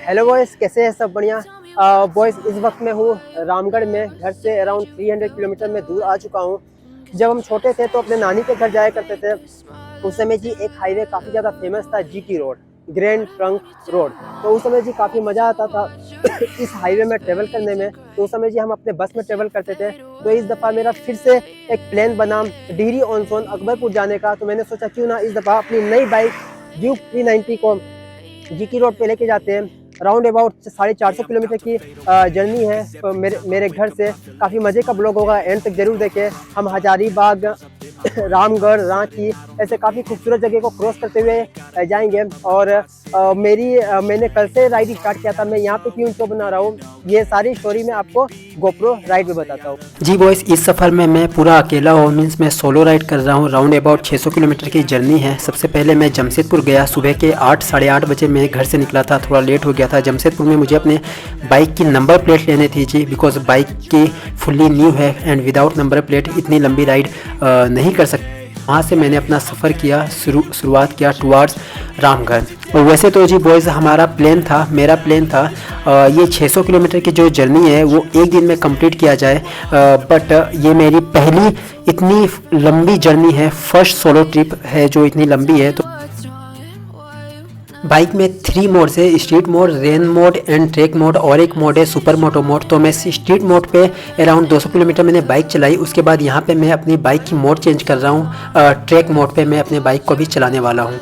Hello boys, कैसे हैं सब? बढ़िया। बॉयज़, इस वक्त मैं हूँ रामगढ़ में। घर से अराउंड 300 किलोमीटर में दूर आ चुका हूँ। जब हम छोटे थे तो अपने नानी के घर जाया करते थे। उस समय जी एक हाईवे काफ़ी ज़्यादा फेमस था, GT road, grand trunk road. तो उस समय जी काफ़ी मज़ा आता था इस हाईवे में ट्रेवल करने में। तो उस समय जी हम अपने बस में ट्रेवल करते थे। तो इस दफ़ा मेरा फिर से एक प्लान बना डिहरी ऑन सोन अकबरपुर जाने का। तो मैंने सोचा क्यों ना इस दफ़ा अपनी नई बाइक ड्यूक 390 को जीटी रोड पे लेके जाते हैं। राउंड अबाउट 450 किलोमीटर की जर्नी है। तो मेरे घर से काफ़ी मज़े का ब्लॉग होगा, एंड तक जरूर देखें। हम हजारीबाग, रामगढ़, रांची, ऐसे काफ़ी खूबसूरत जगह को क्रॉस करते हुए जाएंगे। और मैंने कल से राइड स्टार्ट किया था। मैं यहाँ पे क्यों इंट्रो बना रहा हूँ, ये सारी स्टोरी मैं आपको गोप्रो राइड में बताता हूँ। जी बॉयज़, इस सफ़र में मैं पूरा अकेला हूँ, मीन्स मैं सोलो राइड कर रहा हूँ। राउंड अबाउट 600 किलोमीटर की जर्नी है। सबसे पहले मैं जमशेदपुर गया। सुबह के 8 साढ़े 8 बजे मैं घर से निकला था, थोड़ा लेट हो गया था। जमशेदपुर में मुझे अपने बाइक की नंबर प्लेट लेनी थी जी, बिकॉज बाइक की फुल्ली न्यू है एंड विदाउट नंबर प्लेट इतनी लंबी राइड नहीं कर सकते। वहाँ से मैंने अपना सफ़र किया, शुरुआत किया टुवार्ड्स रामगढ़। और वैसे तो जी बॉयज़, मेरा प्लान था ये 600 किलोमीटर की जो जर्नी है वो एक दिन में कंप्लीट किया जाए। बट ये मेरी पहली इतनी लंबी जर्नी है, फर्स्ट सोलो ट्रिप है जो इतनी लंबी है। तो बाइक में 3 मोड है, street mode, rain mode and track mode, और एक मोड है सुपर मोटो मोड। तो मैं स्ट्रीट मोड पे अराउंड 200 किलोमीटर मैंने बाइक चलाई। उसके बाद यहाँ पे मैं अपनी बाइक की मोड चेंज कर रहा हूँ। ट्रैक मोड पे मैं अपने बाइक को भी चलाने वाला हूँ।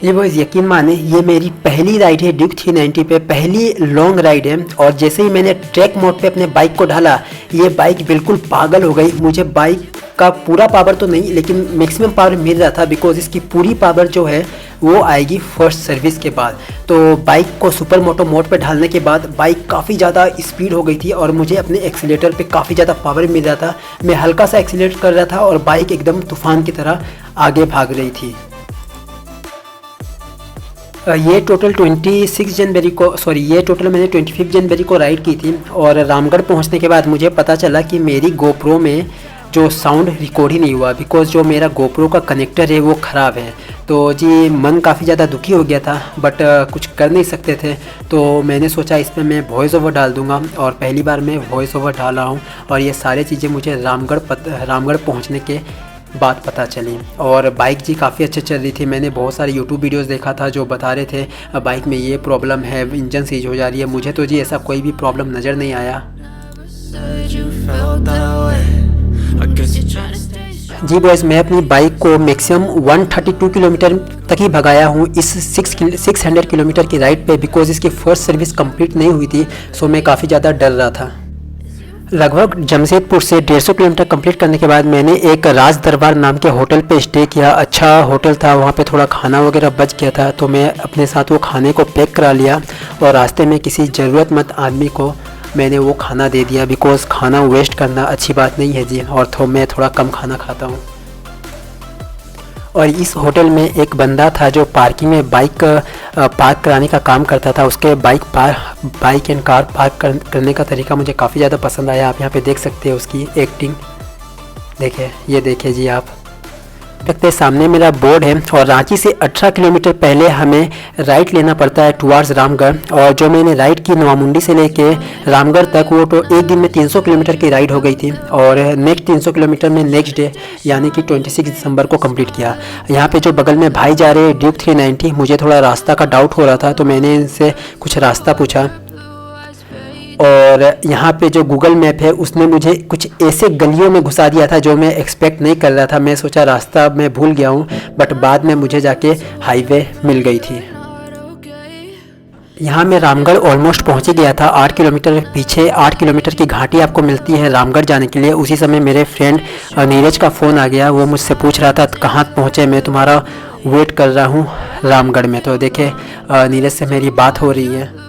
ये बॉयज़, यकीन माने ये मेरी पहली राइड है ड्यूक 390 पे, पहली लॉन्ग राइड है। और जैसे ही मैंने ट्रैक मोड पे अपने बाइक को ढाला, ये बाइक बिल्कुल पागल हो गई। मुझे बाइक का पूरा पावर तो नहीं, लेकिन मैक्सिमम पावर मिल रहा था, बिकॉज इसकी पूरी पावर जो है वो आएगी फर्स्ट सर्विस के बाद। तो बाइक को सुपर मोटो मोड पे ढालने के बाद बाइक काफ़ी ज़्यादा स्पीड हो गई थी और मुझे अपने एक्सीलेटर पे काफ़ी ज़्यादा पावर मिल रहा था। मैं हल्का सा एक्सीलेट कर रहा था और बाइक एकदम तूफान की तरह आगे भाग रही थी। ये टोटल मैंने 25 जनवरी को राइड की थी। और रामगढ़ पहुंचने के बाद मुझे पता चला कि मेरी गोप्रो में जो साउंड रिकॉर्ड ही नहीं हुआ, बिकॉज जो मेरा गोप्रो का कनेक्टर है वो ख़राब है। तो जी मन काफ़ी ज़्यादा दुखी हो गया था, बट कुछ कर नहीं सकते थे। तो मैंने सोचा इसमें मैं वॉइस ओवर डाल दूंगा, और पहली बार मैं वॉइस ओवर डाल रहा हूँ। और ये सारी चीज़ें मुझे रामगढ़ पहुँचने के बात पता चली। और बाइक जी काफ़ी अच्छे चल रही थी। मैंने बहुत सारे यूट्यूब वीडियोस देखा था जो बता रहे थे बाइक में ये प्रॉब्लम है, इंजन सीज हो जा रही है। मुझे तो जी ऐसा कोई भी प्रॉब्लम नज़र नहीं आया। जी बॉयज़, मैं अपनी बाइक को मैक्सिमम 132 किलोमीटर तक ही भगाया हूँ इस 600 किलोमीटर की राइड पे, बिकॉज इसकी फर्स्ट सर्विस कंप्लीट नहीं हुई थी। सो मैं काफ़ी ज़्यादा डर रहा था। लगभग जमशेदपुर से 150 किलोमीटर कंप्लीट करने के बाद मैंने एक राज दरबार नाम के होटल पे स्टे किया। अच्छा होटल था, वहाँ पे थोड़ा खाना वगैरह बच गया था, तो मैं अपने साथ वो खाने को पैक करा लिया और रास्ते में किसी ज़रूरतमंद आदमी को मैंने वो खाना दे दिया, बिकॉज़ खाना वेस्ट करना अच्छी बात नहीं है जी। और तो मैं थोड़ा कम खाना खाता हूँ। और इस होटल में एक बंदा था जो पार्किंग में बाइक पार्क कराने का काम करता था। उसके बाइक एंड कार पार्क करने का तरीका मुझे काफ़ी ज़्यादा पसंद आया। आप यहाँ पे देख सकते हैं उसकी एक्टिंग, ये देखिए जी आप देखते सामने मेरा बोर्ड है। और रांची से 18 किलोमीटर पहले हमें राइट लेना पड़ता है टुवार्ड्स रामगढ़। और जो मैंने राइड की नवामुंडी से लेके रामगढ़ तक, वो तो एक दिन में 300 किलोमीटर की राइड हो गई थी। और नेक्स्ट 300 किलोमीटर में नेक्स्ट डे यानी कि 26 दिसंबर को कंप्लीट किया। यहाँ पे जो बगल में भाई जा रहे हैं ड्यूक 390, मुझे थोड़ा रास्ता का डाउट हो रहा था, तो मैंने इनसे कुछ रास्ता पूछा। और यहाँ पे जो गूगल मैप है उसने मुझे कुछ ऐसे गलियों में घुसा दिया था जो मैं एक्सपेक्ट नहीं कर रहा था। मैं सोचा रास्ता मैं भूल गया हूँ, बट बाद में मुझे जाके हाईवे मिल गई थी। यहाँ मैं रामगढ़ ऑलमोस्ट पहुँच ही गया था। 8 किलोमीटर पीछे 8 किलोमीटर की घाटी आपको मिलती है रामगढ़ जाने के लिए। उसी समय मेरे फ्रेंड नीरज का फ़ोन आ गया। वो मुझसे पूछ रहा था कहाँ पहुँचे, मैं तुम्हारा वेट कर रहा हूँ रामगढ़ में। तो देखे नीरज से मेरी बात हो रही है।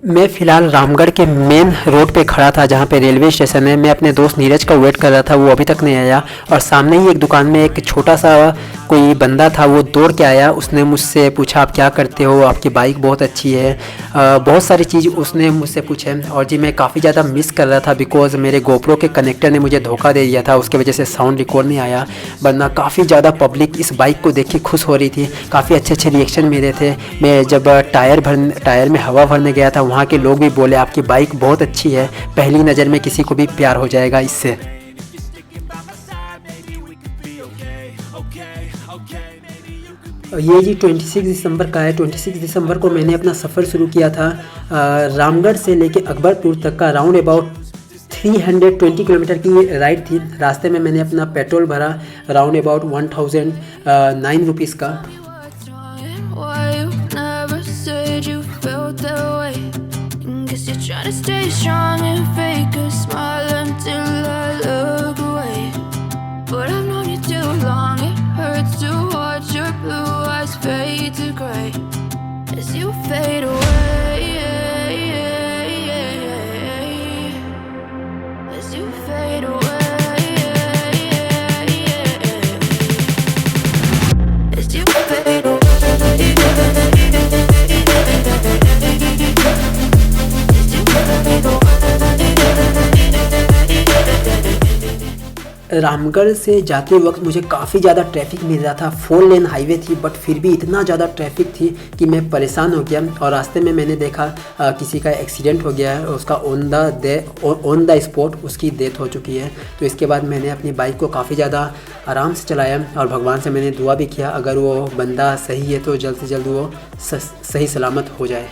मैं फ़िलहाल रामगढ़ के मेन रोड पे खड़ा था जहाँ पे रेलवे स्टेशन है। मैं अपने दोस्त नीरज का वेट कर रहा था, वो अभी तक नहीं आया। और सामने ही एक दुकान में एक छोटा सा कोई बंदा था वो दौड़ के आया, उसने मुझसे पूछा आप क्या करते हो, आपकी बाइक बहुत अच्छी है, बहुत सारी चीज़ उसने मुझसे पूछे। और जी मैं काफ़ी ज़्यादा मिस कर रहा था बिकॉज़ मेरे गोप्रो के कनेक्टर ने मुझे धोखा दे दिया था, उसके वजह से साउंड रिकॉर्ड नहीं आया। वरना काफ़ी ज़्यादा पब्लिक इस बाइक को देख के खुश हो रही थी, काफ़ी अच्छे अच्छे रिएक्शन मिले थे। मैं जब टायर में हवा भरने गया था, वहाँ के लोग भी बोले आपकी बाइक बहुत अच्छी है, पहली नज़र में किसी को भी प्यार हो जाएगा इससे। ये जी 26 दिसंबर का है। 26 दिसंबर को मैंने अपना सफ़र शुरू किया था रामगढ़ से लेके अकबरपुर तक का राउंड अबाउट 320 किलोमीटर की राइड थी। रास्ते में मैंने अपना पेट्रोल भरा राउंड अबाउट 1009 रुपीज़ का। But I've known you too long, it hurts to watch your blue eyes fade to gray as you fade away, as you fade away, as you fade away, as you fade away. Ramgarh से जाते वक्त मुझे काफ़ी ज़्यादा traffic मिल रहा था। 4 lane highway थी but फिर भी इतना ज़्यादा ट्रैफिक थी कि मैं परेशान हो गया। और रास्ते में मैंने देखा किसी का एक्सीडेंट हो गया है, उसका ऑन द स्पॉट उसकी डेथ हो चुकी है। तो इसके बाद मैंने अपनी बाइक को काफ़ी ज़्यादा आराम से चलाया और भगवान से मैंने दुआ भी किया अगर वो बंदा सही है तो जल्द से जल्द वो सही सलामत हो जाए।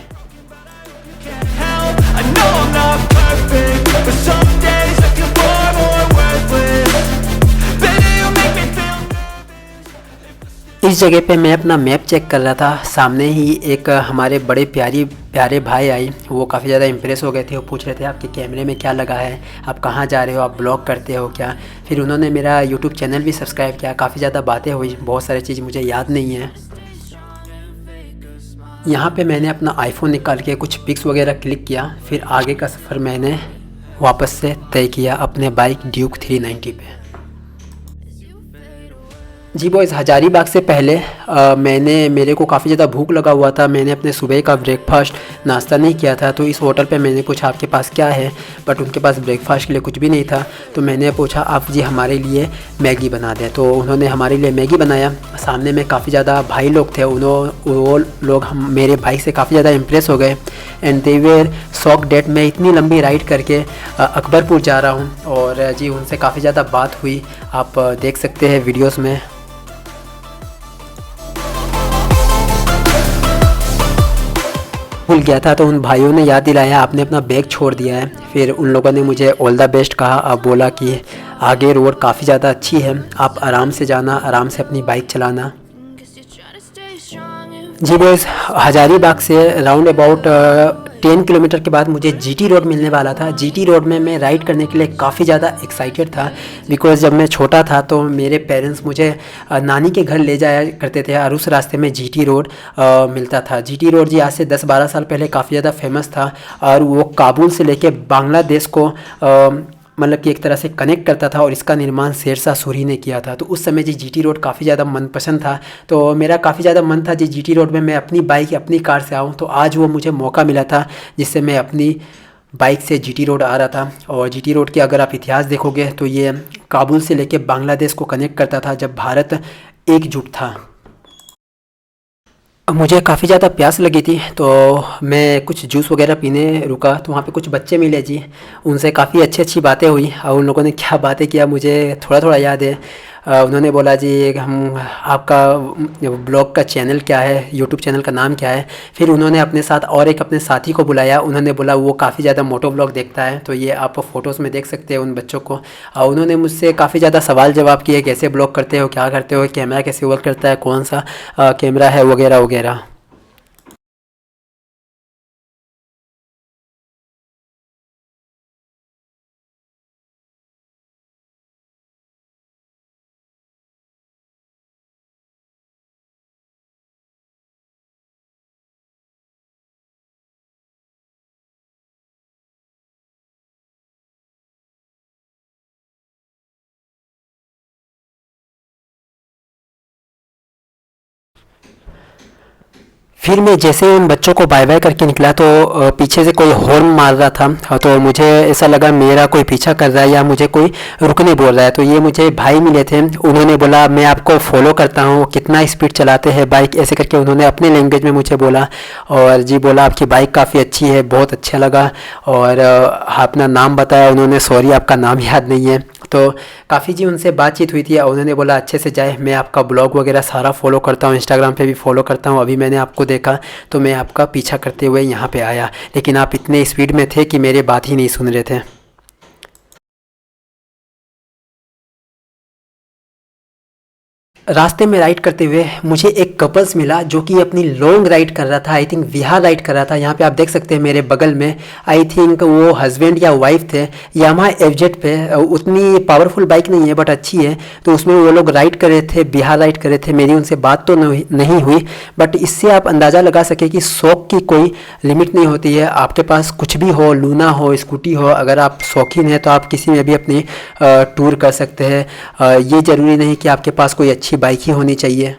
I know I'm not perfect, but some days I feel far more worthless. Baby, you make me feel. इस जगह पे मैं अपना मैप चेक कर रहा था, सामने ही एक हमारे बड़े प्यारे भाई आई। वो काफ़ी ज़्यादा इम्प्रेस हो गए थे। वो पूछ रहे थे आपके कैमरे में क्या लगा है, आप कहाँ जा रहे हो, आप ब्लॉग करते हो क्या। फिर उन्होंने मेरा यूट्यूब चैनल भी सब्सक्राइब किया। काफ़ी ज़्यादा बातें हुई, बहुत सारी चीज़ मुझे याद नहीं है। यहाँ पे मैंने अपना आईफोन निकाल के कुछ पिक्स वगैरह क्लिक किया। फिर आगे का सफ़र मैंने वापस से तय किया अपने बाइक ड्यूक 390 पे। जी बॉयज़, हजारीबाग से पहले मेरे को काफ़ी ज़्यादा भूख लगा हुआ था। मैंने अपने सुबह का ब्रेकफास्ट नाश्ता नहीं किया था। तो इस होटल पे मैंने पूछा आपके पास क्या है, बट उनके पास ब्रेकफास्ट के लिए कुछ भी नहीं था। तो मैंने पूछा आप जी हमारे लिए मैगी बना दें। तो उन्होंने हमारे लिए मैगी बनाया। सामने में काफ़ी ज़्यादा भाई लोग थे, वो लोग मेरे बाइक से काफ़ी ज़्यादा इम्प्रेस हो गए and they were shocked that मैं इतनी लंबी राइड करके अकबरपुर जा रहा हूँ। और जी उनसे काफ़ी ज़्यादा बात हुई, आप देख सकते हैं वीडियोज़ में। भूल गया था तो उन भाइयों ने याद दिलाया आपने अपना बैग छोड़ दिया है। फिर उन लोगों ने मुझे ऑल द बेस्ट कहा। अब बोला कि आगे रोड काफ़ी ज़्यादा अच्छी है, आप आराम से जाना, आराम से अपनी बाइक चलाना। जी बॉयज़, हजारीबाग से राउंड अबाउट 10 किलोमीटर के बाद मुझे जीटी रोड मिलने वाला था। जीटी रोड में मैं राइड करने के लिए काफ़ी ज़्यादा एक्साइटेड था बिकॉज़ जब मैं छोटा था तो मेरे पेरेंट्स मुझे नानी के घर ले जाया करते थे और उस रास्ते में जीटी रोड मिलता था। जीटी रोड जी आज से 10-12 साल पहले काफ़ी ज़्यादा फेमस था और वो काबुल से लेके बांग्लादेश को मतलब कि एक तरह से कनेक्ट करता था और इसका निर्माण शेरशाह सूरी ने किया था। तो उस समय जी जीटी रोड काफ़ी ज़्यादा मनपसंद था। तो मेरा काफ़ी ज़्यादा मन था जी जीटी रोड में मैं अपनी बाइक अपनी कार से आऊँ। तो आज वो मुझे मौका मिला था जिससे मैं अपनी बाइक से जीटी रोड आ रहा था। और जीटी रोड के अगर आप इतिहास देखोगे तो ये काबुल से लेकर बांग्लादेश को कनेक्ट करता था जब भारत एकजुट था। मुझे काफ़ी ज़्यादा प्यास लगी थी तो मैं कुछ जूस वगैरह पीने रुका। तो वहाँ पे कुछ बच्चे मिले जी, उनसे काफ़ी अच्छी बातें हुई। और उन लोगों ने क्या बातें किया मुझे थोड़ा याद है। उन्होंने बोला जी हम आपका ब्लॉग का चैनल क्या है, यूट्यूब चैनल का नाम क्या है। फिर उन्होंने अपने साथ और एक अपने साथी को बुलाया। उन्होंने बोला वो काफ़ी ज़्यादा मोटो ब्लॉग देखता है। तो ये आप फ़ोटोज़ में देख सकते हैं उन बच्चों को। उन्होंने मुझसे काफ़ी ज़्यादा सवाल जवाब किए, कैसे ब्लॉग करते हो, क्या करते हो, कैमरा कैसे वर्क करता है, कौन सा कैमरा है वगैरह वगैरह। फिर मैं जैसे उन बच्चों को बाय बाय करके निकला तो पीछे से कोई हॉर्न मार रहा था, तो मुझे ऐसा लगा मेरा कोई पीछा कर रहा है या मुझे कोई रुकने बोल रहा है। तो ये मुझे भाई मिले थे, उन्होंने बोला मैं आपको फॉलो करता हूँ, कितना स्पीड चलाते हैं बाइक, ऐसे करके उन्होंने अपने लैंग्वेज में मुझे बोला। और जी बोला आपकी बाइक काफ़ी अच्छी है, बहुत अच्छा लगा। और अपना नाम बताया उन्होंने, सॉरी आपका नाम याद नहीं है। तो काफ़ी जी उनसे बातचीत हुई थी और उन्होंने बोला अच्छे से जाए, मैं आपका ब्लॉग वगैरह सारा फॉलो करता हूँ, इंस्टाग्राम पे भी फॉलो करता हूँ, अभी मैंने आपको देखा तो मैं आपका पीछा करते हुए यहाँ पे आया, लेकिन आप इतने स्पीड में थे कि मेरी बात ही नहीं सुन रहे थे। रास्ते में राइड करते हुए मुझे एक कपल्स मिला जो कि अपनी लॉन्ग राइड कर रहा था, आई थिंक बिहार राइड कर रहा था। यहाँ पे आप देख सकते हैं मेरे बगल में, आई थिंक वो हस्बैंड या वाइफ थे। यामाहा एफजेड पे, उतनी पावरफुल बाइक नहीं है बट अच्छी है, तो उसमें वो लोग राइड कर रहे थे, बिहार राइड कर रहे थे। मेरी उनसे बात तो नहीं हुई, बट इससे आप अंदाज़ा लगा सके कि शौक की कोई लिमिट नहीं होती है। आपके पास कुछ भी हो, लूना हो, स्कूटी हो, अगर आप शौकीन हैं तो आप किसी में भी अपनी टूर कर सकते हैं। ये ज़रूरी नहीं कि आपके पास कोई अच्छी बाइक ही होनी चाहिए।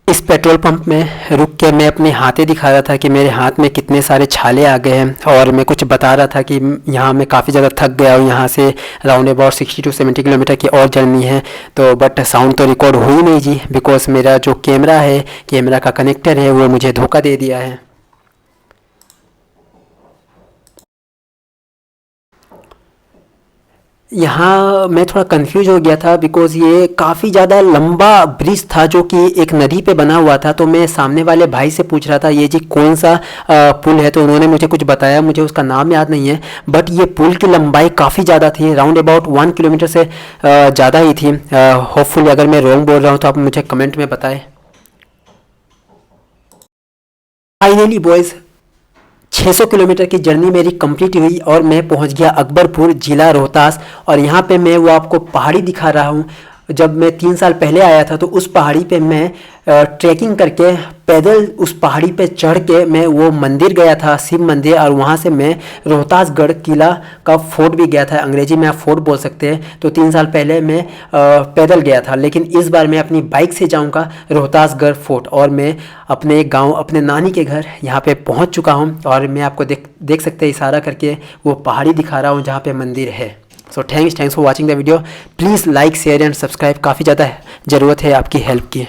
इस पेट्रोल पंप में रुक के मैं अपने हाथे दिखा रहा था कि मेरे हाथ में कितने सारे छाले आ गए हैं, और मैं कुछ बता रहा था कि यहाँ मैं काफ़ी ज़्यादा थक गया हूँ, यहाँ से राउंड अबाउट 60 to 70 किलोमीटर की और जर्नी है। तो बट साउंड तो रिकॉर्ड हुई नहीं जी, बिकॉज मेरा जो कैमरा है, कैमरा का कनेक्टर है, वो मुझे धोखा दे दिया है। यहाँ मैं थोड़ा कंफ्यूज हो गया था बिकॉज़ ये काफ़ी ज़्यादा लंबा ब्रिज था जो कि एक नदी पे बना हुआ था। तो मैं सामने वाले भाई से पूछ रहा था ये जी कौन सा पुल है, तो उन्होंने मुझे कुछ बताया, मुझे उसका नाम याद नहीं है, बट ये पुल की लंबाई काफ़ी ज़्यादा थी, राउंड अबाउट 1 किलोमीटर से ज़्यादा ही थी। होपफुली अगर मैं रॉन्ग बोल रहा हूँ तो आप मुझे कमेंट में बताएं। फाइनली बॉयज़ 600 किलोमीटर की जर्नी मेरी कंप्लीट हुई और मैं पहुंच गया अकबरपुर, ज़िला रोहतास। और यहाँ पे मैं वो आपको पहाड़ी दिखा रहा हूँ। जब मैं 3 साल पहले आया था तो उस पहाड़ी पे मैं ट्रैकिंग करके पैदल उस पहाड़ी पे चढ़ के मैं वो मंदिर गया था, शिव मंदिर, और वहाँ से मैं रोहतासगढ़ किला का फोर्ट भी गया था। अंग्रेजी में आप फोर्ट बोल सकते हैं। तो 3 साल पहले मैं पैदल गया था, लेकिन इस बार मैं अपनी बाइक से जाऊँगा रोहतासगढ़ फोर्ट। और मैं अपने गाँव, अपने नानी के घर यहाँ पे पहुँच चुका हूँ, और मैं आपको देख सकते हैं इशारा करके वो पहाड़ी दिखा रहा हूँ जहाँ पे मंदिर है। So thanks for watching the video. Please like, share and subscribe, काफ़ी ज़्यादा ज़रूरत है आपकी हेल्प की।